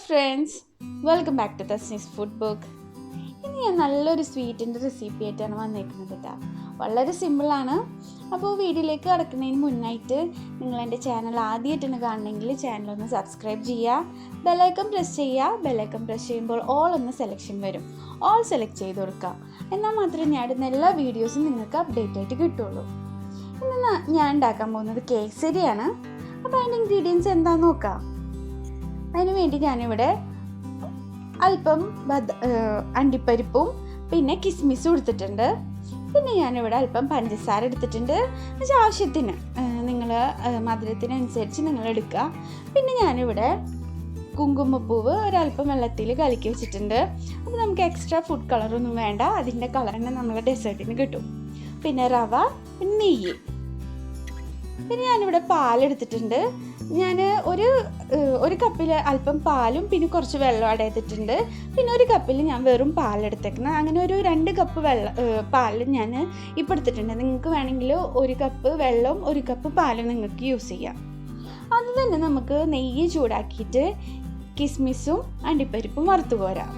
friends, welcome back to Thasni's food book. ഇനി ഞാൻ നല്ലൊരു സ്വീറ്റിൻ്റെ റെസിപ്പി ആയിട്ടാണ് വന്നേക്കുന്നത് കേട്ടോ. വളരെ സിമ്പിളാണ്. അപ്പോൾ വീഡിയോയിലേക്ക് കടക്കുന്നതിന് മുന്നായിട്ട് നിങ്ങൾ എൻ്റെ ചാനൽ ആദ്യമായിട്ടാണ് കാണണമെങ്കിൽ ചാനലൊന്ന് സബ്സ്ക്രൈബ് ചെയ്യുക, ബെല്ലൈക്കൺ പ്രസ് ചെയ്യുക. ബെല്ലൈക്കൺ പ്രസ് ചെയ്യുമ്പോൾ ഓൾ എന്ന സെലക്ഷൻ വരും. ഓൾ സെലക്ട് ചെയ്ത് കൊടുക്കുക. എന്നാൽ മാത്രമേ ഞാൻ ഇടുന്ന എല്ലാ വീഡിയോസും നിങ്ങൾക്ക് അപ്ഡേറ്റ് ആയിട്ട് കിട്ടുള്ളൂ. ഇന്ന് ഞാൻ ഉണ്ടാക്കാൻ പോകുന്നത് കേസരിയാണ്. അപ്പോൾ അതിൻ്റെ ഇൻഗ്രീഡിയൻസ് എന്താണെന്ന് നോക്കാം. അതിന് വേണ്ടി ഞാനിവിടെ അല്പം അണ്ടിപ്പരിപ്പും പിന്നെ കിസ്മിസും എടുത്തിട്ടുണ്ട്. പിന്നെ ഞാനിവിടെ അല്പം പഞ്ചസാര എടുത്തിട്ടുണ്ട്. ആവശ്യത്തിന് നിങ്ങൾ മധുരത്തിനനുസരിച്ച് നിങ്ങൾ എടുക്കുക. പിന്നെ ഞാനിവിടെ കുങ്കുമപ്പൂവ് ഒരല്പം വെള്ളത്തിൽ കലക്കി വെച്ചിട്ടുണ്ട്. അപ്പോൾ നമുക്ക് എക്സ്ട്രാ ഫുഡ് കളറൊന്നും വേണ്ട, അതിൻ്റെ കളർ തന്നെ നമ്മളെ ഡെസേർട്ടിന് കിട്ടും. പിന്നെ റവ, പിന്നെ നെയ്യ്. പിന്നെ ഞാനിവിടെ പാലെടുത്തിട്ടുണ്ട്. ഞാൻ ഒരു കപ്പിൽ അല്പം പാലും പിന്നെ കുറച്ച് വെള്ളം ആഡ് ചെയ്തിട്ടുണ്ട്. പിന്നെ ഒരു കപ്പിൽ ഞാൻ വെറും പാലെടുത്തേക്കുന്നത്. അങ്ങനെ ഒരു 2 കപ്പ് പാൽ ഞാൻ ഇപ്പോൾ എടുത്തിട്ടുണ്ട്. നിങ്ങൾക്ക് വേണമെങ്കിൽ 1 കപ്പ് വെള്ളവും 1 കപ്പ് പാലും നിങ്ങൾക്ക് യൂസ് ചെയ്യാം. അത് തന്നെ നമുക്ക് നെയ്യ് ചൂടാക്കിയിട്ട് കിസ്മിസും അണ്ടിപ്പരിപ്പും വറുത്ത് കോരാം.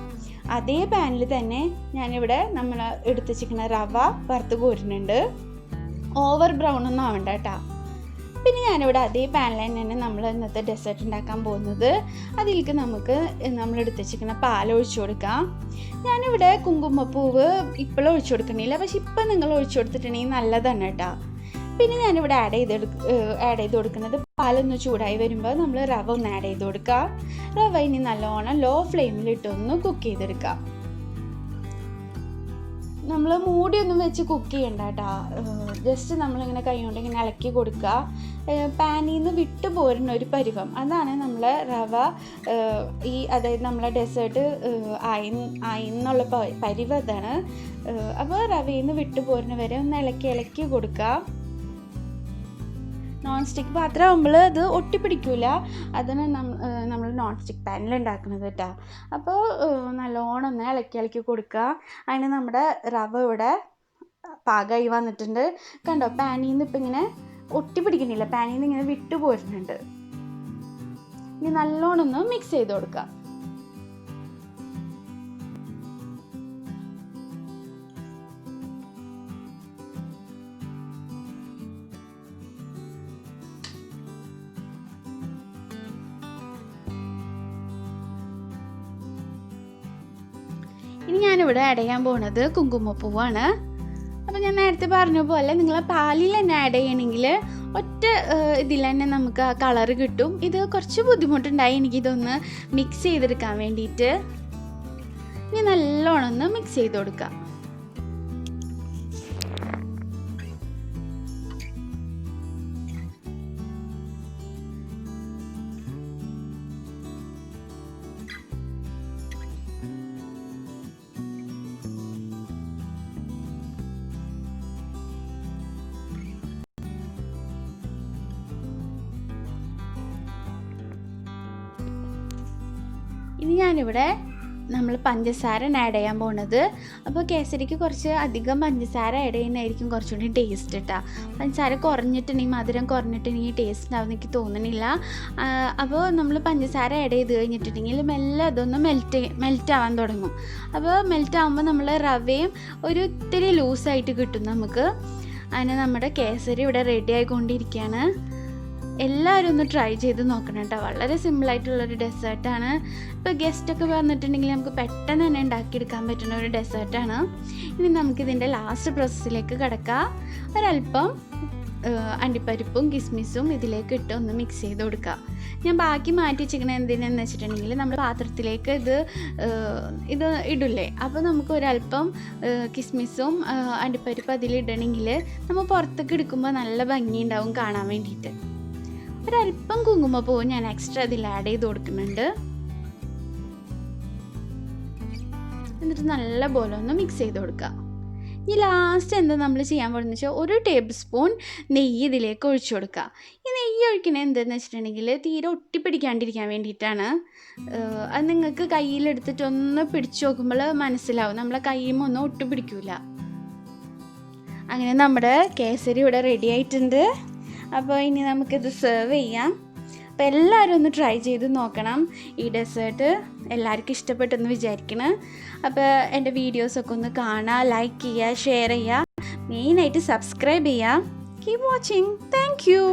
അതേ പാനിൽ തന്നെ ഞാനിവിടെ നമ്മൾ എടുത്ത് വെച്ചിരിക്കുന്ന റവ വറുത്ത് കോരുന്നുണ്ട്. ഓവർ ബ്രൗൺ ഒന്നും ആവണ്ട കേട്ടോ. പിന്നെ ഞാനിവിടെ അതേ പാനിൽ തന്നെയാണ് നമ്മൾ ഇന്നത്തെ ഡെസേർട്ട് ഉണ്ടാക്കാൻ പോകുന്നത്. അതിലേക്ക് നമുക്ക് നമ്മൾ എടുത്ത് വെച്ചിരിക്കുന്ന പാൽ ഒഴിച്ചു കൊടുക്കാം. ഞാനിവിടെ കുങ്കുമപ്പൂവ് ഇപ്പോഴും ഒഴിച്ചു കൊടുക്കണില്ല, പക്ഷെ ഇപ്പം നിങ്ങൾ ഒഴിച്ചു കൊടുത്തിട്ടുണ്ടെങ്കിൽ നല്ലതാണ് കേട്ടോ. പിന്നെ ഞാനിവിടെ ആഡ് ചെയ്ത് കൊടുക്കുന്നത് പാലൊന്ന് ചൂടായി വരുമ്പോൾ നമ്മൾ റവ ഒന്ന് ആഡ് ചെയ്ത് കൊടുക്കുക. റവ ഇനി നല്ലോണം ലോ ഫ്ലെയിമിലിട്ടൊന്ന് കുക്ക് ചെയ്തെടുക്കുക. നമ്മൾ മൂടിയൊന്നും വെച്ച് കുക്ക് ചെയ്യണ്ട കേട്ടോ. ജസ്റ്റ് നമ്മളിങ്ങനെ കൈ കൊണ്ട് ഇങ്ങനെ ഇളക്കി കൊടുക്കുക. പാനിൽ നിന്ന് വിട്ടു പോരുന്ന ഒരു പരുവം, അതാണ് നമ്മൾ റവ അതായത് നമ്മളെ ഡെസേർട്ട് ആയി എന്നുള്ള പരുവം അതാണ്. അപ്പോൾ റവയിൽ നിന്ന് വിട്ടു പോരുന്ന വരെ ഒന്ന് ഇളക്കി കൊടുക്കുക. നോൺ സ്റ്റിക്ക് പാത്രം ആകുമ്പോൾ അത് ഒട്ടിപ്പിടിക്കില്ല. അതാണ് നമ്മൾ നോൺ സ്റ്റിക്ക് പാനിൽ ഉണ്ടാക്കുന്നത് കേട്ടോ. അപ്പോൾ നല്ലോണം ഒന്ന് ഇളക്കി കൊടുക്കുക. അതിന് നമ്മുടെ റവ ഇവിടെ പാകമായി വന്നിട്ടുണ്ട്. കണ്ടോ, പാനിൽ നിന്ന് ഇപ്പം ഇങ്ങനെ ഒട്ടിപ്പിടിക്കുന്നില്ല, പാനിൽ നിന്ന് ഇങ്ങനെ വിട്ടു പോരുന്നുണ്ട്. ഇനി നല്ലോണം ഒന്ന് മിക്സ് ചെയ്ത് കൊടുക്കുക. ഇനി ഞാനിവിടെ ആഡ് ചെയ്യാൻ പോകുന്നത് കുങ്കുമപ്പൂവാണ്. അപ്പോൾ ഞാൻ നേരത്തെ പറഞ്ഞ പോലെ നിങ്ങൾ പാലിൽ തന്നെ ആഡ് ചെയ്യണമെങ്കിൽ ഒറ്റ ഇതിൽ തന്നെ നമുക്ക് ആ കളറ് കിട്ടും. ഇത് കുറച്ച് ബുദ്ധിമുട്ടുണ്ടായി എനിക്കിതൊന്ന് മിക്സ് ചെയ്തെടുക്കാൻ വേണ്ടിയിട്ട്. ഇനി നല്ലോണം ഒന്ന് മിക്സ് ചെയ്ത് കൊടുക്കാം. ഇനി ഞാനിവിടെ നമ്മൾ പഞ്ചസാര ആഡ് ചെയ്യാൻ പോകുന്നത്. അപ്പോൾ കേസരിക്ക് കുറച്ച് അധികം പഞ്ചസാര ആഡ് ചെയ്യുന്നതായിരിക്കും കുറച്ചുകൂടി ടേസ്റ്റ് കേട്ടോ. പഞ്ചസാര കുറഞ്ഞിട്ടുണ്ടെങ്കിൽ മധുരം കുറഞ്ഞിട്ടുണ്ടെങ്കിൽ ടേസ്റ്റ് ഉണ്ടാവുമെന്ന് എനിക്ക് തോന്നണില്ല. അപ്പോൾ നമ്മൾ പഞ്ചസാര ആഡ് ചെയ്ത് കഴിഞ്ഞിട്ടുണ്ടെങ്കിൽ മെല്ലെ അതൊന്ന് മെൽറ്റ് ആവാൻ തുടങ്ങും. അപ്പോൾ മെൽറ്റ് ആകുമ്പോൾ നമ്മൾ റവയും ഒരു ഇത്തിരി ലൂസായിട്ട് കിട്ടും നമുക്ക്. അതിന് നമ്മുടെ കേസരി ഇവിടെ റെഡി ആയിക്കൊണ്ടിരിക്കുകയാണ്. എല്ലാവരും ഒന്ന് ട്രൈ ചെയ്ത് നോക്കണം കേട്ടോ. വളരെ സിമ്പിളായിട്ടുള്ളൊരു ഡെസേർട്ടാണ്. ഇപ്പോൾ ഗസ്റ്റൊക്കെ വന്നിട്ടുണ്ടെങ്കിൽ നമുക്ക് പെട്ടെന്ന് തന്നെ ഉണ്ടാക്കിയെടുക്കാൻ പറ്റുന്ന ഒരു ഡെസേർട്ടാണ്. ഇനി നമുക്കിതിൻ്റെ ലാസ്റ്റ് പ്രോസസ്സിലേക്ക് കിടക്കാം. ഒരല്പം അണ്ടിപ്പരിപ്പും കിസ്മിസും ഇതിലേക്ക് ഇട്ട് ഒന്ന് മിക്സ് ചെയ്ത് കൊടുക്കുക. ഞാൻ ബാക്കി മാറ്റി വെച്ചിരിക്കണത് എന്തിനാന്ന് വെച്ചിട്ടുണ്ടെങ്കിൽ നമ്മൾ പാത്രത്തിലേക്ക് ഇത് ഇടില്ലേ, അപ്പോൾ നമുക്ക് ഒരല്പം കിസ്മിസും അണ്ടിപ്പരിപ്പും അതിലിടണമെങ്കിൽ നമ്മൾ പുറത്തേക്ക് എടുക്കുമ്പോൾ നല്ല ഭംഗിയുണ്ടാവും കാണാൻ വേണ്ടിയിട്ട്. ഒരല്പം കുങ്കുമപ്പൂവ് ഞാൻ എക്സ്ട്രാ ഇതിൽ ആഡ് ചെയ്ത് കൊടുക്കുന്നുണ്ട്. എന്നിട്ട് നല്ല പോലെ ഒന്ന് മിക്സ് ചെയ്ത് കൊടുക്കുക. ഇനി ലാസ്റ്റ് എന്താ നമ്മൾ ചെയ്യാൻ പോകുന്നത് വെച്ചാൽ 1 ടേബിൾ സ്പൂൺ നെയ്യ് ഇതിലേക്ക് ഒഴിച്ചു കൊടുക്കുക. ഈ നെയ്യ് ഒഴിക്കണത് എന്താണെന്ന് വെച്ചിട്ടുണ്ടെങ്കിൽ തീരെ ഒട്ടിപ്പിടിക്കാണ്ടിരിക്കാൻ വേണ്ടിയിട്ടാണ്. അത് നിങ്ങൾക്ക് കയ്യിലെടുത്തിട്ടൊന്ന് പിടിച്ചു നോക്കുമ്പോൾ മനസ്സിലാവും, നമ്മളെ കയ്യുമ്പോൾ ഒന്നും ഒട്ടിപ്പിടിക്കില്ല. അങ്ങനെ നമ്മുടെ കേസരി ഇവിടെ റെഡി ആയിട്ടുണ്ട്. അപ്പോൾ ഇനി നമുക്കിത് സെർവ് ചെയ്യാം. അപ്പോൾ എല്ലാവരും ഒന്ന് ട്രൈ ചെയ്ത് നോക്കണം. ഈ ഡെസേർട്ട് എല്ലാവർക്കും ഇഷ്ടപ്പെട്ടെന്ന് വിചാരിക്കണം. അപ്പോൾ എൻ്റെ വീഡിയോസൊക്കെ ഒന്ന് കാണുക, ലൈക്ക് ചെയ്യുക, ഷെയർ ചെയ്യുക, മെയിനായിട്ട് സബ്സ്ക്രൈബ് ചെയ്യുക. Keep watching. Thank you.